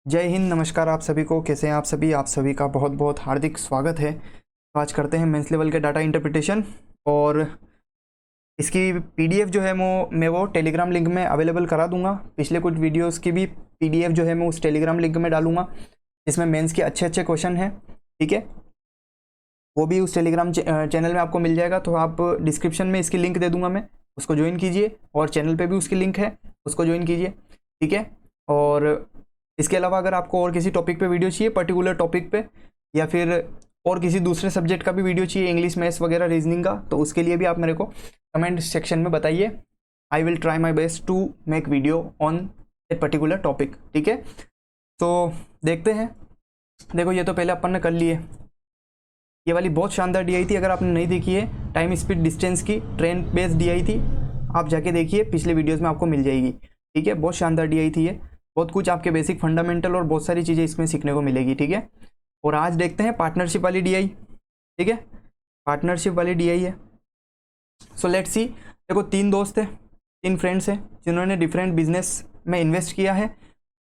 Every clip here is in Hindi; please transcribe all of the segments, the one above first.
जय हिंद, नमस्कार आप सभी को। कैसे हैं आप सभी का बहुत बहुत हार्दिक स्वागत है। आज करते हैं मेंस लेवल के डाटा इंटरप्रिटेशन, और इसकी पीडीएफ जो है मैं वो टेलीग्राम लिंक में अवेलेबल करा दूंगा। पिछले कुछ वीडियोस की भी पीडीएफ जो है मैं उस टेलीग्राम लिंक में डालूंगा, जिसमें मेंस के अच्छे अच्छे क्वेश्चन हैं। ठीक है, वो भी उस टेलीग्राम चैनल में आपको मिल जाएगा। तो आप डिस्क्रिप्शन में इसकी लिंक दे दूंगा मैं, उसको ज्वाइन कीजिए, और चैनल पे भी उसकी लिंक है, उसको ज्वाइन कीजिए। ठीक है, और इसके अलावा अगर आपको और किसी टॉपिक पे वीडियो चाहिए, पर्टिकुलर टॉपिक पे, या फिर और किसी दूसरे सब्जेक्ट का भी वीडियो चाहिए, इंग्लिश, मैथ्स वगैरह, रीजनिंग का, तो उसके लिए भी आप मेरे को कमेंट सेक्शन में बताइए। I will try my best to make video on a particular topic. ठीक है, तो देखते हैं। देखो, ये तो पहले अपन ने कर लिए। ये वाली बहुत शानदार डी आई थी, अगर आपने नहीं देखी है, टाइम स्पीड डिस्टेंस की ट्रेन बेस्ड डी आई थी, आप जाके देखिए, पिछले वीडियोस में आपको मिल जाएगी। ठीक है, बहुत शानदार डी आई थी ये। बहुत कुछ आपके बेसिक फंडामेंटल और बहुत सारी चीज़ें इसमें सीखने को मिलेगी। ठीक है, और आज देखते हैं पार्टनरशिप वाली डी आई। ठीक है, पार्टनरशिप वाली डी आई है। So let's see. देखो, 3 दोस्त है, 3 फ्रेंड्स हैं, जिन्होंने डिफरेंट बिजनेस में इन्वेस्ट किया है।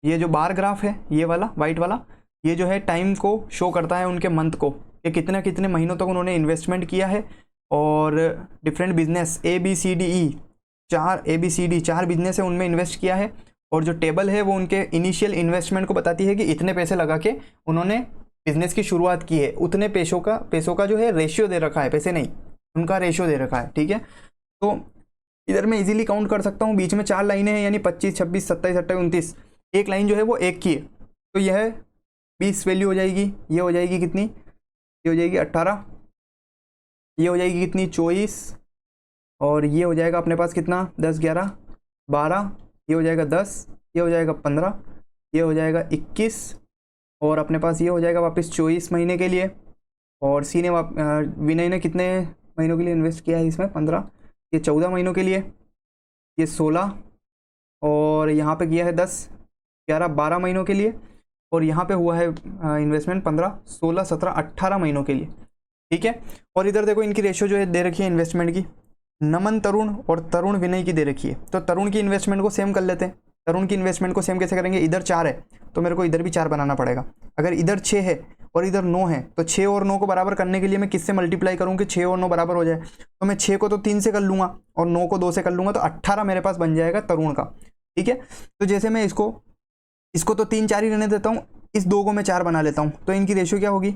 ये जो बार ग्राफ है, ये वाला वाइट वाला, ये जो है टाइम को शो करता है, उनके मंथ को, कि कितने कितने महीनों तक उन्होंने इन्वेस्टमेंट किया है। और different business ABCDE, 4 ABCD 4 business है, उनमें इन्वेस्ट किया है। और जो टेबल है वो उनके इनिशियल इन्वेस्टमेंट को बताती है कि इतने पैसे लगा के उन्होंने बिजनेस की शुरुआत की है। उतने पैसों का जो है रेशियो दे रखा है, पैसे नहीं, उनका रेशियो दे रखा है। ठीक है, तो इधर मैं इजीली काउंट कर सकता हूँ। बीच में 4 लाइनें हैं, यानी 25, 26, 27, 28, 29। एक लाइन जो है वो 1 की है, तो यह 20 वैल्यू हो जाएगी। ये हो जाएगी कितनी? ये हो जाएगी 18। ये हो जाएगी कितनी? 24। और ये हो जाएगा अपने पास कितना? 10, 11, 12। ये हो जाएगा 10। ये हो जाएगा 15। ये हो जाएगा 21। और अपने पास ये हो जाएगा वापस 24 महीने के लिए। और विनय ने कितने महीनों के लिए इन्वेस्ट किया है इसमें? 15। ये 14 महीनों के लिए। ये 16। और यहाँ पे किया है 10, 11, 12 महीनों के लिए। और यहाँ पे हुआ है इन्वेस्टमेंट 15, 16, 17, 18 महीनों के लिए। ठीक है, और इधर देखो, इनकी रेशियो जो है दे रखी है इन्वेस्टमेंट की। नमन तरुण और तरुण विनय की दे रखी है। तो तरुण की इन्वेस्टमेंट को सेम कर लेते हैं। तरुण की इन्वेस्टमेंट को सेम कैसे करेंगे? इधर 4 है, तो मेरे को इधर भी 4 बनाना पड़ेगा। अगर इधर 6 है और इधर 9 है, तो 6 और 9 को बराबर करने के लिए मैं किससे मल्टीप्लाई करूँ कि 6 और 9 बराबर हो जाए? तो मैं 6 को तो 3 से कर लूँगा और 9 को 2 से कर लूँगा, तो 18 मेरे पास बन जाएगा तरुण का। ठीक है, तो जैसे मैं इसको तो 3, 4 ही रहने देता हूँ, इस 2 को मैं 4 बना लेता हूँ। तो इनकी रेशियो क्या होगी?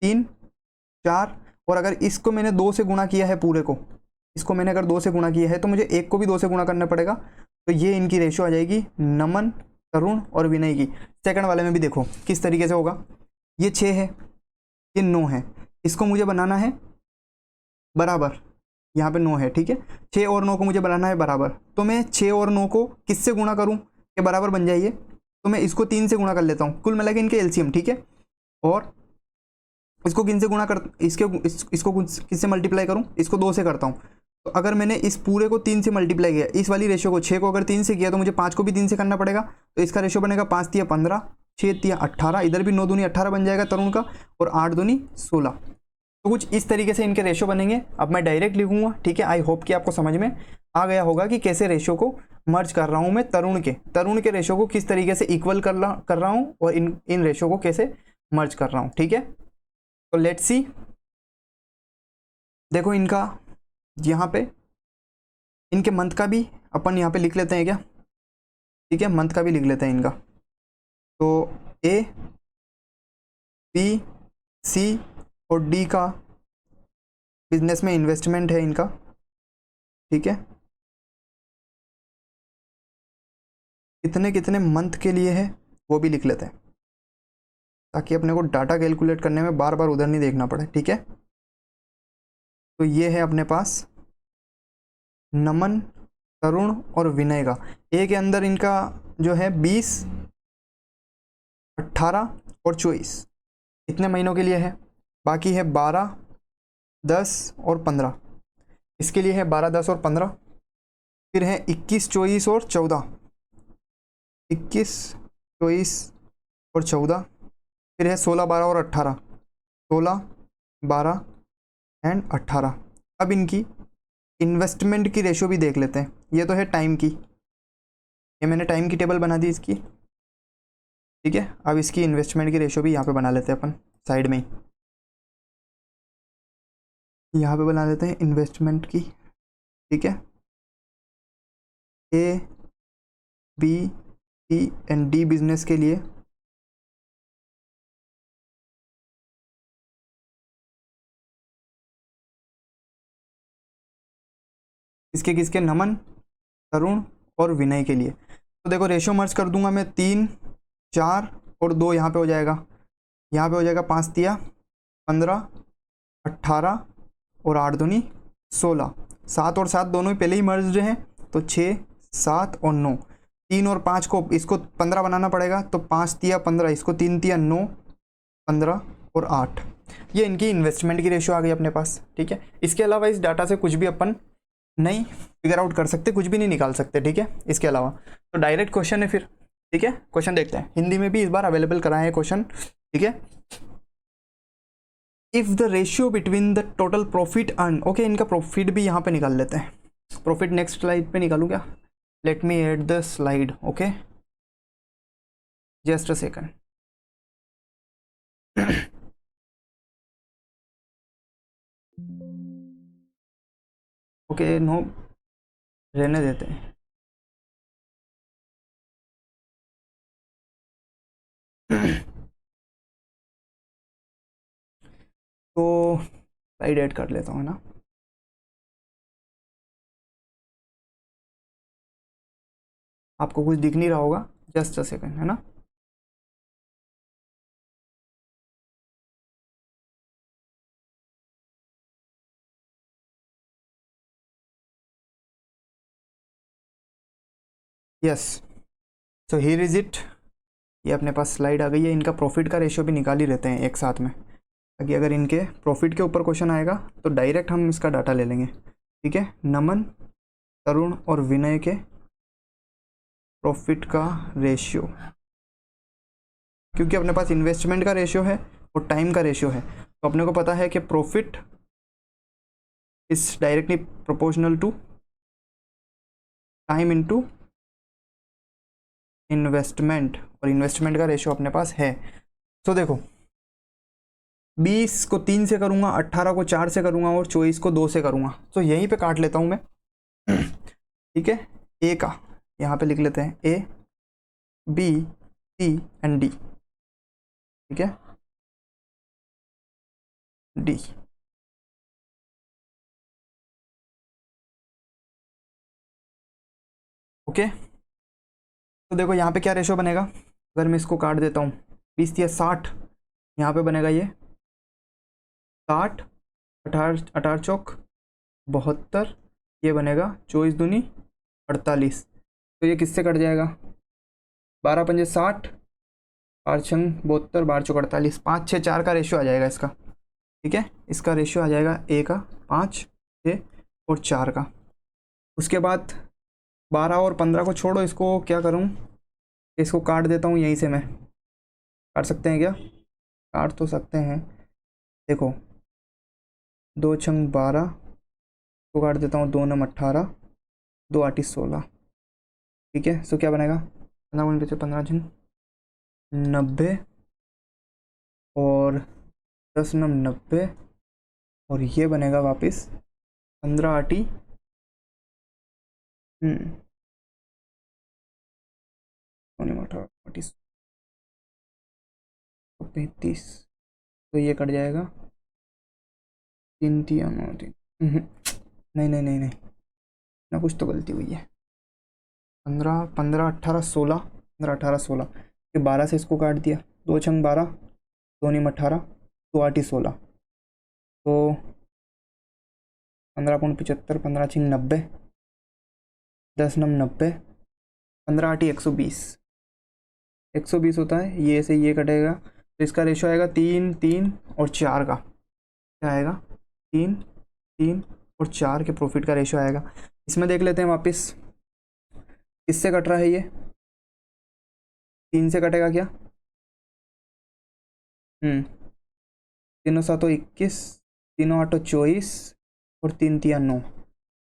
3, 4। और अगर इसको मैंने 2 से गुणा किया है, पूरे को, इसको मैंने अगर 2 से गुणा किया है, तो मुझे 1 को भी 2 से गुणा करना पड़ेगा। तो ये इनकी रेशियो आ जाएगी नमन, तरुण और विनय की। सेकंड वाले में भी देखो किस तरीके से होगा। ये 6 है, ये 9 है, इसको मुझे बनाना है बराबर। यहाँ पे 9 है, ठीक है, 6 और 9 को मुझे बनाना है बराबर। तो मैं 6 और 9 को किससे गुणा करूँ कि बराबर बन जाइए? तो मैं इसको 3 से गुणा कर लेता हूँ, कुल मिला के इनके एलसीएम। ठीक है, और इसको किन से गुणा कर इसको किससे मल्टीप्लाई करूँ? इसको 2 से करता हूँ। तो अगर मैंने इस पूरे को 3 से मल्टीप्लाई किया, इस वाली रेशियो को 6 को अगर 3 से किया, तो मुझे 5 को भी 3 से करना पड़ेगा। तो इसका रेशियो बनेगा 5 तिया 15, 6 तिया 18। इधर भी 9 दूनी 18 बन जाएगा तरुण का, और 8 दूनी 16। तो कुछ इस तरीके से इनके रेशियो बनेंगे। अब मैं डायरेक्ट लिखूंगा। ठीक है, आई होप कि आपको समझ में आ गया होगा कि कैसे रेशियो को मर्ज कर रहा हूँ मैं तरुण के रेशियो को किस तरीके से इक्वल कर रहा हूँ, और इन रेशियो को कैसे मर्ज कर रहा हूँ। ठीक है, तो लेट्स सी। देखो, इनका यहाँ पे इनके मंथ का भी अपन यहाँ पे लिख लेते हैं क्या? ठीक है, मंथ का भी लिख लेते हैं इनका। तो A, B, C और D का बिजनेस में इन्वेस्टमेंट है इनका। ठीक है, कितने कितने मंथ के लिए है वो भी लिख लेते हैं, ताकि अपने को डाटा कैलकुलेट करने में बार बार उधर नहीं देखना पड़े। ठीक है, तो ये है अपने पास नमन, तरुण और विनय का। ए के अंदर इनका जो है 20, 18 और 24 इतने महीनों के लिए है। बाकी है 12, 10 और 15। इसके लिए है 12, 10 और 15। फिर है 21, 24 और 14। 21, 24 और 14। फिर है 16, 12 और 18। 16, 12 एंड 18। अब इनकी इन्वेस्टमेंट की रेशियो भी देख लेते हैं। ये तो है टाइम की, ये मैंने टाइम की टेबल बना दी इसकी। ठीक है, अब इसकी इन्वेस्टमेंट की रेशियो भी यहाँ पे बना लेते हैं अपन साइड में ही, यहाँ पे बना लेते हैं इन्वेस्टमेंट की। ठीक है, A B C and D business के लिए इसके किसके, नमन, तरुण और विनय के लिए। तो देखो रेशियो मर्ज कर दूंगा मैं, 3 4 और 2 यहाँ पे हो जाएगा, यहाँ पे हो जाएगा 5 तिया 15 18 और 8 दूनी 16, 7 और 7 दोनों ही पहले ही मर्ज हैं, तो 6 7 और 9, 3 और 5 को इसको 15 बनाना पड़ेगा, तो 5 तिया 15, इसको 3 तिया 9 15 और 8, ये इनकी इन्वेस्टमेंट की रेशियो आ गई अपने पास। ठीक है, इसके अलावा इस डाटा से कुछ भी अपन नहीं फिगर आउट कर सकते, कुछ भी नहीं निकाल सकते। ठीक है, इसके अलावा तो डायरेक्ट क्वेश्चन है फिर। ठीक है, क्वेश्चन देखते हैं, हिंदी में भी इस बार अवेलेबल कराए हैं क्वेश्चन। ठीक है, if the ratio between the total profit earn, okay इनका प्रॉफिट भी यहाँ पे निकाल लेते हैं, प्रॉफिट नेक्स्ट स्लाइड पे निकालूँ क्या, let me add the slide, okay just a second. Okay no, रहने देते हैं। तो स्लाइड ऐड कर लेता हूँ ना, आपको कुछ दिख नहीं रहा होगा, जस्ट अ सेकंड, है ना। Yes, so here is it, ये अपने पास स्लाइड आ गई है। इनका प्रॉफिट का रेशियो भी निकाल ही रहते हैं एक साथ में, ताकि अगर इनके प्रॉफिट के ऊपर क्वेश्चन आएगा तो डायरेक्ट हम इसका डाटा ले लेंगे। ठीक है, नमन, तरुण और विनय के प्रॉफिट का रेशियो, क्योंकि अपने पास इन्वेस्टमेंट का रेशियो है और टाइम का रेशियो है, तो अपने को पता है कि profit is directly proportional to time into investment, और इन्वेस्टमेंट का रेशियो अपने पास है। तो देखो 20 को 3 से करूँगा, 18 को 4 से करूँगा और 24 को 2 से करूँगा, तो यहीं पे काट लेता हूँ मैं। ठीक है, ए का यहाँ पे लिख लेते हैं, A B C and D. ठीक है, डी। ओके, तो देखो यहाँ पे क्या रेशियो बनेगा, अगर मैं इसको काट देता हूँ, 20 या 60, यहाँ पे बनेगा ये 60, 18 18 चौक 72, ये बनेगा 24 दूनी 48, तो ये किससे कट जाएगा, 12 पंजे 60, 4 छंग 72, 12 चौक 48, 5 6 4 का रेशियो आ जाएगा इसका। ठीक है, इसका रेशियो आ जाएगा ए का 5 6 और 4 का। उसके बाद 12 और 15 को छोड़ो, इसको क्या करूँ, इसको काट देता हूँ यहीं से, मैं काट सकते हैं क्या, काट तो सकते हैं। देखो 2 छंग 12 को काट देता हूँ, 2 नम 18, 2 8 16। ठीक है, सो क्या बनेगा, 15 गुण पीछे 15 छंग 90 और 10 नम 90, और ये बनेगा वापस 15 8 35, तो ये कट जाएगा 3 3 9 3, नहीं नहीं नहीं नहीं ना, कुछ तो गलती हुई है। 15 15 18 16, 15 18 16, फिर 12 से इसको काट दिया, 2 छंग 12, 2 नीम 18, 2 8 16, तो 15.75, 15 छिंग 90, 10 नम 90, 15 8 120, 120 होता है, ये से ये कटेगा, तो इसका रेशो आएगा 3 3 और 4 का, क्या आएगा 3 3 और 4 के प्रॉफिट का रेशो आएगा। इसमें देख लेते हैं वापस, किससे कट रहा है ये, 3 से कटेगा क्या, तीनों सातों 21, तीनों आठों 24 और 3 तिया 9।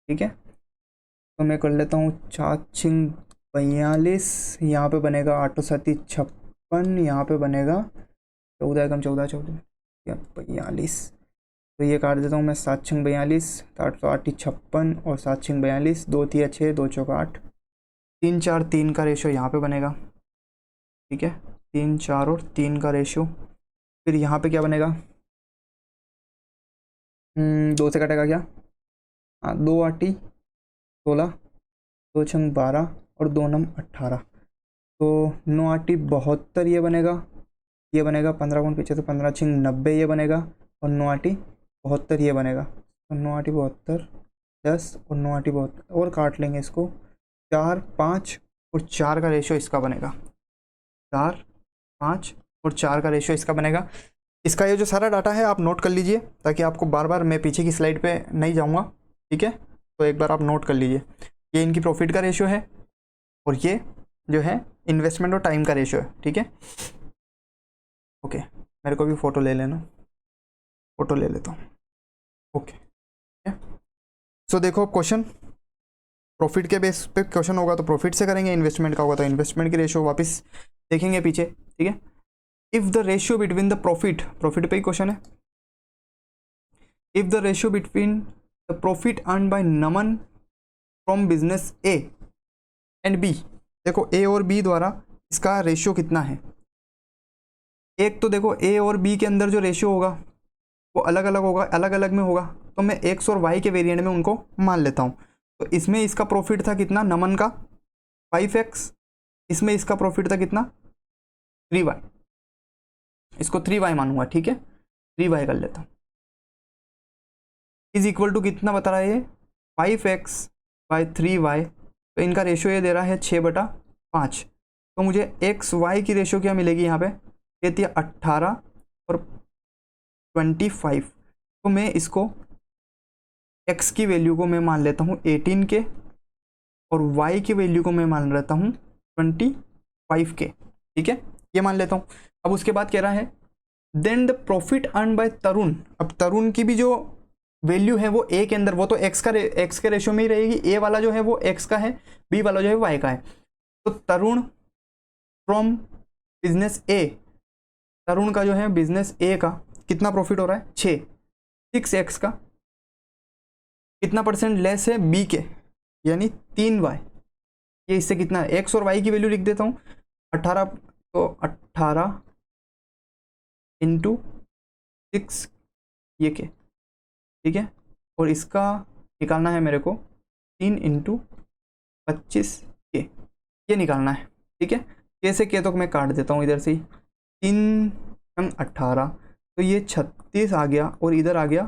ठीक है, तो मैं कर लेता हूँ 4 छिंग 42, यहाँ पे बनेगा 8 7 56, 56 यहाँ पे बनेगा 14 एकम 14 14 या 42, तो ये काट देता हूँ मैं। 7 छंग 42, 8 8 56 और 7 छंग 42, 2 3 6 2 चौक 8, 3 4 3 का रेशो यहाँ पे बनेगा, ठीक है। 3 4 और 3 का रेशो, फिर यहाँ पे क्या बनेगा, 2 से कटेगा क्या, हाँ 2 8 16, 2 छंग 12 और 2 नम 18, तो 9 8 72 ये बनेगा, ये बनेगा 15 गुण पीछे से 15 छिंग 90 ये बनेगा, और 9 8 72 ये बनेगा, तो 9 8 72 10 और 9 8 72 और काट लेंगे इसको, 4 5 और 4 का रेशो इसका बनेगा, 4 5 और 4 का रेशो इसका बनेगा। इसका ये जो सारा डाटा है आप नोट कर लीजिए, ताकि आपको बार बार मैं पीछे की स्लाइड पे नहीं जाऊँगा, ठीक है। तो एक बार आप नोट कर लीजिए, ये इनकी प्रॉफिट का रेशो है, और ये जो है इन्वेस्टमेंट और टाइम का रेशो है, ठीक है। ओके, मेरे को भी फ़ोटो ले लेना, फ़ोटो ले लेता हूँ। ओके, सो देखो क्वेश्चन, प्रॉफिट के बेस पे क्वेश्चन होगा तो प्रॉफिट से करेंगे, इन्वेस्टमेंट का होगा तो इन्वेस्टमेंट की रेशियो वापस देखेंगे पीछे, ठीक है। If the ratio between the profit पे ही क्वेश्चन है, if the ratio between the profit earn by Naman from business A and B, देखो ए और बी द्वारा इसका रेशियो कितना है। एक तो देखो ए और बी के अंदर जो रेशियो होगा वो अलग अलग होगा, अलग अलग में होगा, तो मैं एक्स और वाई के वेरिएंट में उनको मान लेता हूँ। तो इसमें इसका प्रॉफिट था कितना, नमन का 5x, इसमें इसका प्रॉफिट था कितना 3y, इसको 3y मानूंगा, ठीक है, 3y कर लेता हूँ, इज इक्वल टू कितना बता रहा है ये 5x बाई 3y, तो इनका रेशियो ये दे रहा है 6/5, तो मुझे एक्स वाई की रेशियो क्या मिलेगी यहाँ पे, कहती है 18 और 25, तो मैं इसको x की वैल्यू को मैं मान लेता हूँ 18 के, और y की वैल्यू को मैं मान लेता हूँ 25 के, ठीक है, ये मान लेता हूँ। अब उसके बाद कह रहा है then the profit earn by Tarun, अब तरुण की भी जो वैल्यू है वो a के अंदर, वो तो x के रेशियो में ही रहेगी, a वाला जो है वो x का है, b वाला जो है y का है, तो तरुण फ्रॉम बिजनेस a, तरुण का जो है बिजनेस ए का कितना प्रॉफिट हो रहा है 6x का, कितना परसेंट लेस है बी के, यानी 3y, ये इससे कितना है, x और y की वैल्यू लिख देता हूँ 18, तो 18 इंटू 6 ये के, ठीक है, और इसका निकालना है मेरे को 3 इंटू 25 के, ये निकालना है, ठीक है। कैसे के तो मैं काट देता हूँ इधर से, 3 18, तो ये 36 आ गया, और इधर आ गया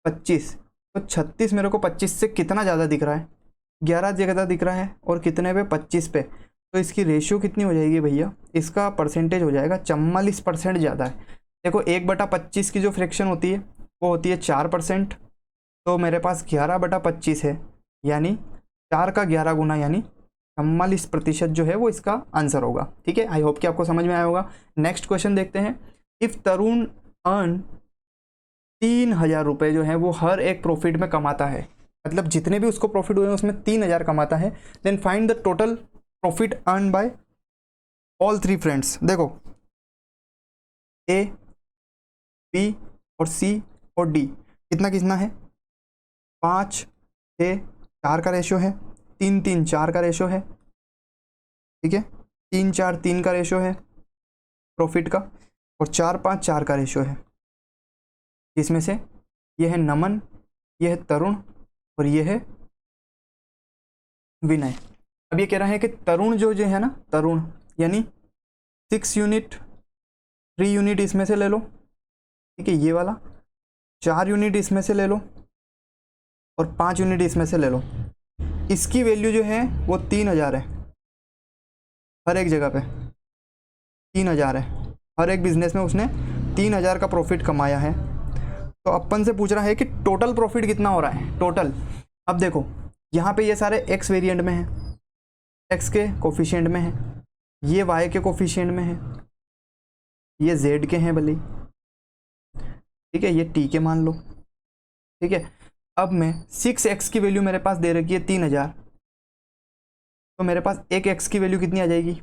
25, तो 36 मेरे को 25 से कितना ज़्यादा दिख रहा है, 11 ज़्यादा दिख रहा है, और कितने पे 25 पे, तो इसकी रेशियो कितनी हो जाएगी भैया, इसका परसेंटेज हो जाएगा 44% ज़्यादा है। देखो 1/25 की जो फ्रैक्शन होती है वो होती है 4%, तो मेरे पास 11/25 है, यानी 4 का 11 गुना, यानी 44% जो है वो इसका आंसर होगा, ठीक है। आई होप कि आपको समझ में आया होगा। नेक्स्ट क्वेश्चन देखते हैं। इफ़ तरुण अर्न 3000 रुपये जो है वो हर एक प्रॉफिट में कमाता है, मतलब जितने भी उसको प्रॉफिट हुए हैं उसमें 3000 कमाता है, then find the total profit earn by all 3 friends. देखो ए, बी और सी और डी कितना कितना है, 5 6 4 का रेशियो है, 3 3 4 का रेशियो है, ठीक है, 3 4 3 का रेशियो है प्रॉफिट का, और 4 5 4 का रेशियो है, इसमें से ये है नमन, ये है तरुण, और ये है विनय। अब ये कह रहा है कि तरुण जो है ना, तरुण यानी 6 यूनिट, 3 यूनिट इसमें से ले लो, ठीक है, ये वाला 4 यूनिट इसमें से ले लो, और 5 यूनिट इसमें से ले लो, इसकी वैल्यू जो है वो 3000 है, हर एक जगह पे 3000 है, हर एक बिजनेस में उसने 3000 का प्रॉफिट कमाया है। तो अपन से पूछ रहा है कि टोटल प्रॉफिट कितना हो रहा है, टोटल। अब देखो यहाँ पे ये सारे एक्स वेरिएंट में है, एक्स के कोफिशिएंट में है, ये वाई के कोफिशिएंट में है, ये जेड के हैं भले, ठीक है, ये टी के मान लो, ठीक है। अब मैं 6x की वैल्यू मेरे पास दे रखी है 3000, तो मेरे पास एक x की वैल्यू कितनी आ जाएगी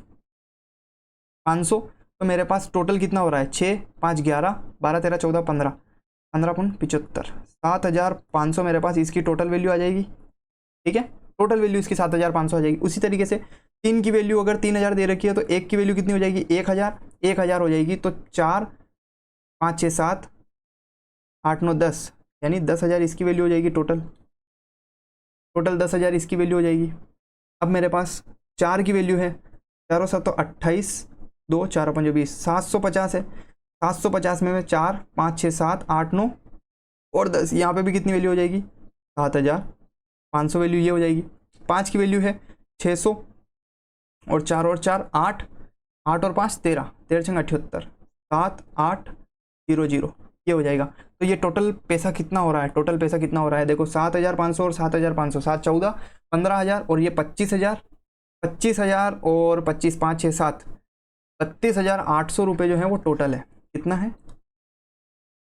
500, तो मेरे पास टोटल कितना हो रहा है, 6 5 11 12 13 14 15 15×75 7,500 मेरे पास इसकी टोटल वैल्यू आ जाएगी। ठीक है, टोटल वैल्यू इसकी 7,500 आ जाएगी। उसी तरीके से 3 की वैल्यू अगर 3,000 दे रखी है तो 1 की वैल्यू कितनी हो जाएगी, 1,000 हो जाएगी। तो 4 5 6 7 8 9 10 यानी 10,000 इसकी वैल्यू हो जाएगी। टोटल 10,000 इसकी वैल्यू हो जाएगी। अब मेरे पास 4 की वैल्यू है, 4 7 28 2 4 5 20 750 है। 750 में 4 5 6 7 8 9 और 10, यहाँ पे भी कितनी वैल्यू हो जाएगी, 7,500 वैल्यू ये हो जाएगी। 5 की वैल्यू है 600 और 4 और 4 8 8 और 5 13 13 छंग 78 7 8 0 0 ये हो जाएगा। तो ये टोटल पैसा कितना हो रहा है, टोटल पैसा कितना हो रहा है, देखो 7,500 और 7,500 7 14 15,000 और ये 25,000 25,000 और 25 5 6 7 32,800 रुपये जो है वो टोटल है। कितना है,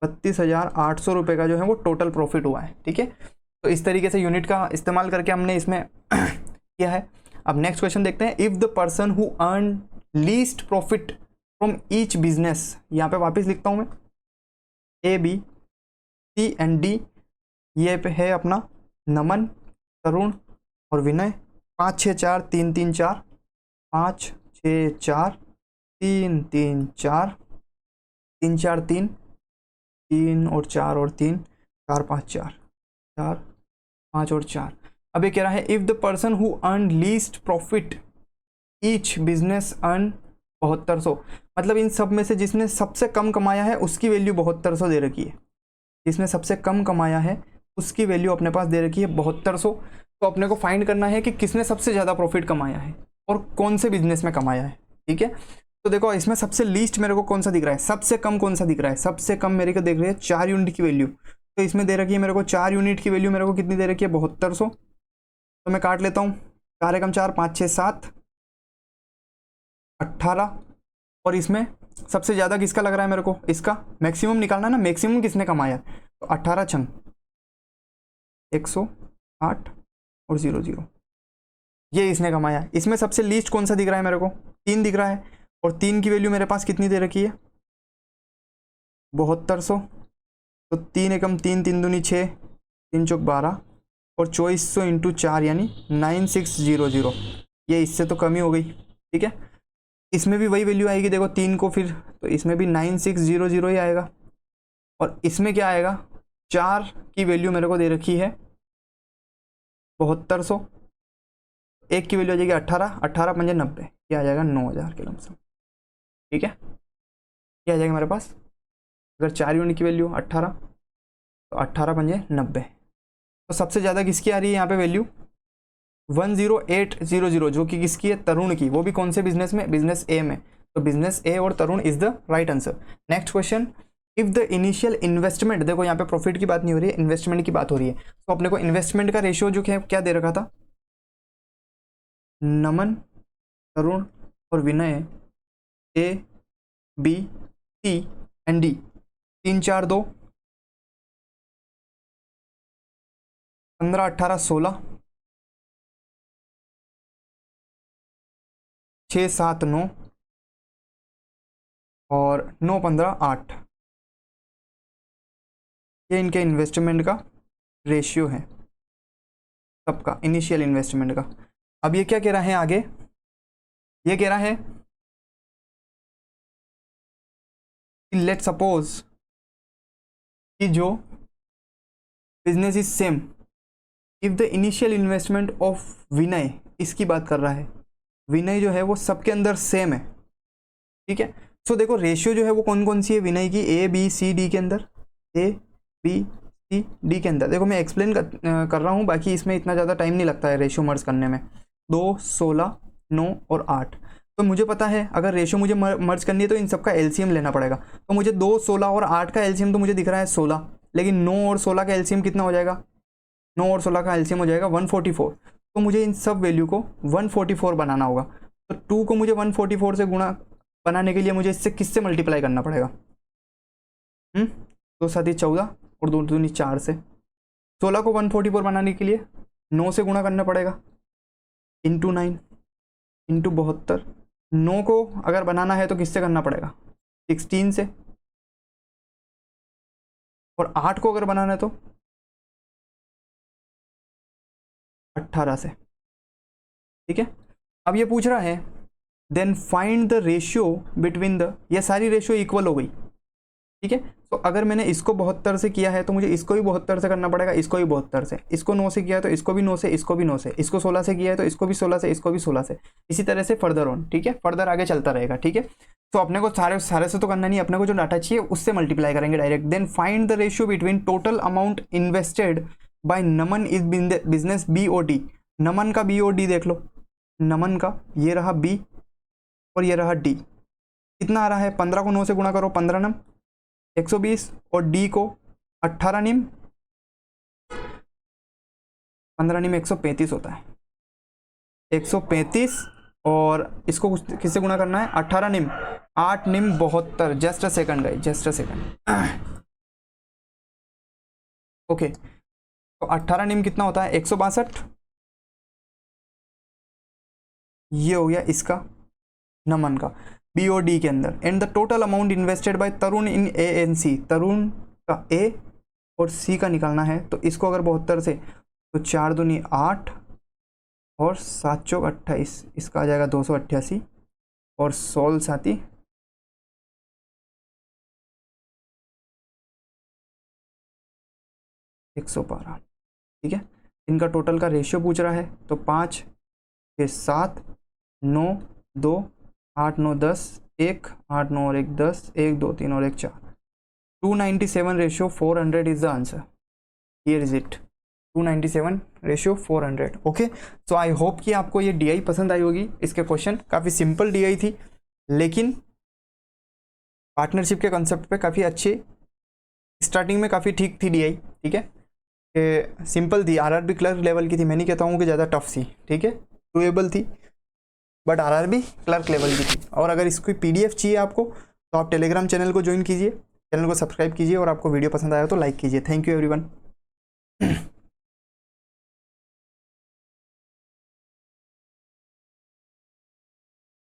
32,800 रुपये का जो है वो टोटल प्रॉफिट हुआ है। ठीक है, तो इस तरीके से यूनिट का इस्तेमाल करके हमने इसमें किया है। अब नेक्स्ट क्वेश्चन देखते हैं। If the person who earn least profit from each business, यहाँ पे वापस लिखता हूँ मैं, A B C and D, ये पे है अपना नमन, तरुण और विनय। 5 6 4 3 3 4 5 6 4 3 3 4 3 4 3 3 और 4 और 3 4 5 4 4 5 और 4। अब ये कह रहा है if the person who earn least profit each business earn 7200, मतलब इन सब में से जिसने सबसे कम कमाया है उसकी वैल्यू 7200 दे रखी है। जिसने सबसे कम कमाया है उसकी वैल्यू अपने पास दे रखी है 7200। तो अपने को फाइंड करना है कि किसने सबसे ज़्यादा प्रॉफिट कमाया है और कौन से बिजनेस में कमाया है। ठीक है, तो देखो इसमें सबसे लीस्ट मेरे को कौन सा दिख रहा है, सबसे कम कौन सा दिख रहा है, सबसे कम मेरे को देख रही है 4 यूनिट की वैल्यू। तो इसमें दे रखी है मेरे को 4 यूनिट की वैल्यू, मेरे को कितनी दे रखी है 7200। तो मैं काट लेता हूँ, 4 एकम 4 5 6 7 18 और इसमें सबसे ज़्यादा किसका लग रहा है मेरे को, इसका मैक्सिमम निकालना है ना, मैक्सिमम किसने कमाया। तो 18 छंग 108 और 0 0 ये इसने कमाया। इसमें सबसे लीस्ट कौन सा दिख रहा है मेरे को, 3 दिख रहा है और 3 की वैल्यू मेरे पास कितनी दे रखी है 7200। तो 3 एकम 3 3 दूनी 6 3 चौक 12 और 2400 इंटू 4 यानी 9600, ये इससे तो कमी हो गई। ठीक है, इसमें भी वही वैल्यू आएगी, देखो 3 को फिर तो इसमें भी 9600 ही आएगा। और इसमें क्या आएगा, 4 की वैल्यू मेरे को दे रखी है 7200, 1 की वैल्यू आ जाएगी 18 18 पंजे 90, ये आ जाएगा 9,000 के लमसम। ठीक है, ये आ जाएगा मेरे पास, अगर 4 यूनिट की वैल्यू 18 तो 18 पंजे 90। तो सबसे ज़्यादा किसकी आ रही है यहाँ पे वैल्यू 10800, जो कि किसकी है, तरुण की, वो भी कौन से बिजनेस में, बिजनेस ए में। तो बिजनेस ए और Tarun is the right answer. Next question, if the initial investment, देखो यहाँ पे प्रॉफिट की बात नहीं हो रही है, इन्वेस्टमेंट की बात हो रही है। तो अपने को इन्वेस्टमेंट का रेशियो जो क्या दे रखा था, नमन तरुण और Vinay A B C and D, 3 4 2 15 18 16 6 7 9 और 9 15 8, ये इनके इन्वेस्टमेंट का रेशियो है सबका, इनिशियल इन्वेस्टमेंट का। अब ये क्या कह रहा है आगे, ये कह रहा है लेट सपोज कि जो business is same, if the initial investment of Vinay, इसकी बात कर रहा है, विनय जो है वो सबके अंदर सेम है। ठीक है, सो देखो रेशियो जो है वो कौन कौन सी है विनय की, ए बी सी डी के अंदर, ए बी सी डी के अंदर। देखो मैं एक्सप्लेन कर रहा हूँ, बाकी इसमें इतना ज़्यादा टाइम नहीं लगता है रेशियो मर्ज करने में। 2 16 9 और 8, तो मुझे पता है अगर रेशियो मुझे मर्ज करनी है तो इन सबका एलसीएम लेना पड़ेगा। तो मुझे 2 16 और 8 का एलसीएम तो मुझे दिख रहा है 16, लेकिन 9 और 16 का एलसीएम कितना हो जाएगा, 9 और 16 का एलसीएम हो जाएगा 144। तो मुझे इन सब वैल्यू को 144 बनाना होगा। तो 2 को मुझे 144 से गुणा बनाने के लिए मुझे इससे किससे मल्टीप्लाई करना पड़ेगा, 2 7 14 और 2 दूनी 4 से। 16 को 144 बनाने के लिए 9 से गुणा करना पड़ेगा, इंटू 9 इंटू 72 9 को अगर बनाना है तो किससे करना पड़ेगा, 16 से, और 8 को अगर बनाना है तो 18 से। ठीक है, अब ये पूछ रहा है then find the ratio between the, ये सारी रेशियो इक्वल हो गई। ठीक है, तो अगर मैंने इसको 72 से किया है तो मुझे इसको भी 72 से करना पड़ेगा, इसको भी 72 से, इसको 9 से किया है तो इसको भी 9 से, इसको भी 9 से, इसको 16 से किया है तो इसको भी 16 से, इसको भी 16 से, इसी तरह से फर्दर ऑन। ठीक है, फर्दर आगे चलता रहेगा। ठीक है, तो अपने को सारे सारे से तो करना नहीं, अपने को जो डाटा चाहिए उससे मल्टीप्लाई करेंगे direct. Then find the ratio between total amount invested by Naman is business BOD। Naman का BOD देख लो, नमन का ये रहा B और ये रहा D। कितना आ रहा है, 15 को 9 से गुणा करो, 15 नम 120, और D को 18 निम 15 निम 135 होता है, 135, और इसको किससे गुणा करना है, 18 निम 8 निम 72। Just a second guys, just a second. Okay, तो 18 निम कितना होता है, 162। ये हो गया इसका नमन का BOD के अंदर। And the total amount invested bye Tarun in ANC, तरुण का A और C का निकालना है, तो इसको अगर 72 से, तो 4 दूनी 8 और 7 चौक 28, इसका आ जाएगा 288, और 16 साथी 112। ठीक है, इनका टोटल का रेशियो पूछ रहा है, तो 5 6 7 9 2 8 9 10 1 8 9 और 1 10 1 2 3 और 1 4, 297 ratio 400 is the answer. Here is it, 297 ratio 400। Okay, so I hope कि आपको ये DI पसंद आई होगी। इसके क्वेश्चन काफ़ी सिंपल DI थी, लेकिन पार्टनरशिप के कंसेप्ट पे काफ़ी अच्छी, स्टार्टिंग में काफ़ी ठीक थी DI। ठीक है, सिंपल थी, RRB क्लर्क लेवल की थी, मैं नहीं कहता हूँ कि ज़्यादा टफ थी। ठीक है, डूएबल थी, बट RRB क्लर्क लेवल की थी। और अगर इसकी PDF चाहिए आपको, तो आप टेलीग्राम चैनल को ज्वाइन कीजिए, चैनल को सब्सक्राइब कीजिए, और आपको वीडियो पसंद आया तो लाइक कीजिए। Thank you everyone.